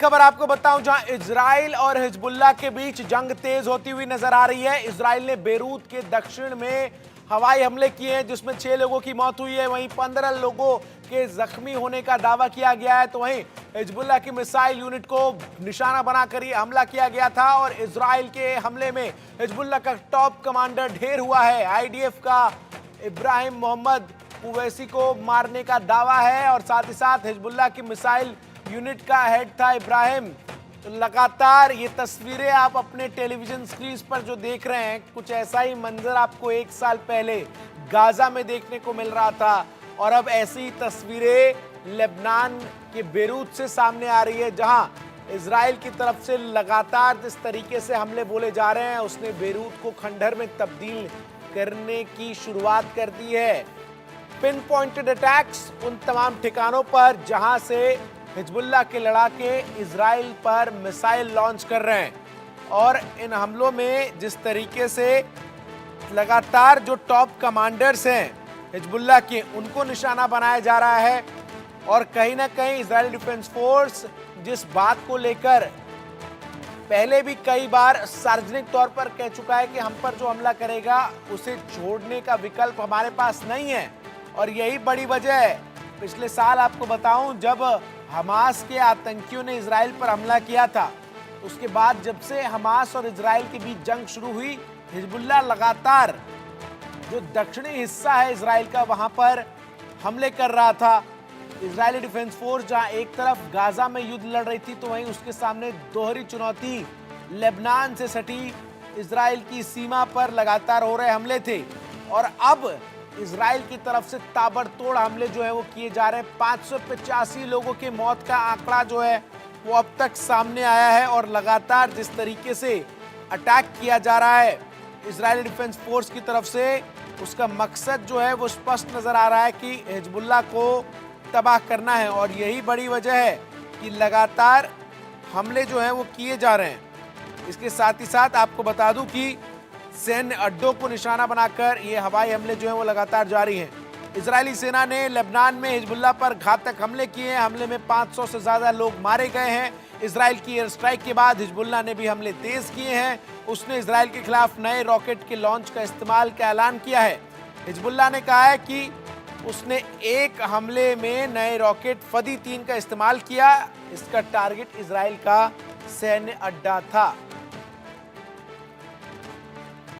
खबर आपको बताऊं, जहां इजराइल और हिजबुल्लाह के बीच जंग तेज होती हुई नजर आ रही है। इजराइल ने बेरूत के दक्षिण में हवाई हमले किए हैं, जिसमें 6 लोगों की मौत हुई है। वहीं 15 लोगों के जख्मी होने का दावा किया गया है। तो वहीं हिजबुल्लाह की मिसाइल यूनिट को निशाना बनाकर ये हमला किया गया था और इजराइल के हमले में हिजबुल्लाह का टॉप कमांडर ढेर हुआ है। आईडीएफ का इब्राहिम मोहम्मद कुवैसी को मारने का दावा है और साथ ही साथ हिजबुल्लाह की मिसाइल यूनिट का हेड था इब्राहिम। तो लगातार ये तस्वीरें आप अपने टेलीविजन स्क्रीन पर जो देख रहे हैं, कुछ ऐसा ही मंजर आपको 1 साल पहले गाजा में देखने को मिल रहा था और अब ऐसी तस्वीरें लेबनान के बेरूत से सामने आ रही है, जहां इजराइल की तरफ से लगातार जिस तरीके से हमले बोले जा रहे हैं, उसने बेरूत को खंडहर में तब्दील करने की शुरुआत कर दी है। पिन पॉइंटेड अटैक्स उन तमाम ठिकानों पर जहां से हिजबुल्लाह के लड़ाके इजराइल पर मिसाइल लॉन्च कर रहे हैं और इन हमलों में जिस तरीके से लगातार जो टॉप कमांडर्स हैं हिजबुल्लाह के, उनको निशाना बनाया जा रहा है और कहीं ना कहीं इजरायली डिफेंस फोर्स जिस बात को लेकर पहले भी कई बार सार्वजनिक तौर पर कह चुका है कि हम पर जो हमला करेगा उसे छोड़ने का विकल्प हमारे पास नहीं है। और यही बड़ी वजह है, पिछले साल आपको बताऊं, जब हमास के आतंकियों ने इजराइल पर हमला किया था, उसके बाद जब से हमास और इजराइल के बीच जंग शुरू हुई, हिजबुल्लाह लगातार जो दक्षिणी हिस्सा है इजराइल का, वहां पर हमले कर रहा था। इजरायली डिफेंस फोर्स जहां एक तरफ गाजा में युद्ध लड़ रही थी, तो वहीं उसके सामने दोहरी चुनौती लेबनान से सटी इजराइल की सीमा पर लगातार हो रहे हमले थे। और अब इजराइल की तरफ से ताबड़तोड़ हमले जो है वो किए जा रहे हैं। 585 लोगों की मौत का आंकड़ा जो है वो अब तक सामने आया है और लगातार जिस तरीके से अटैक किया जा रहा है इजरायली डिफेंस फोर्स की तरफ से, उसका मकसद जो है वो स्पष्ट नजर आ रहा है कि हिजबुल्लाह को तबाह करना है। और यही बड़ी वजह है कि लगातार हमले जो हैं वो किए जा रहे हैं। इसके साथ ही साथ आपको बता दूं कि सैन्य अड्डों को निशाना बनाकर ये हवाई हमले जो हैं वो लगातार जारी हैं। इजरायली सेना ने लेबनान में हिजबुल्लाह पर घातक हमले किए हैं। हमले में 500 से ज्यादा लोग मारे गए हैं। इजराइल की एयर स्ट्राइक के बाद हिजबुल्लाह ने भी हमले तेज किए हैं। उसने इजराइल के खिलाफ नए रॉकेट के लॉन्च का इस्तेमाल का ऐलान किया है। हिजबुल्लाह ने कहा है कि उसने एक हमले में नए रॉकेट फदी 3 का इस्तेमाल किया। इसका टारगेट इजराइल का सैन्य अड्डा था।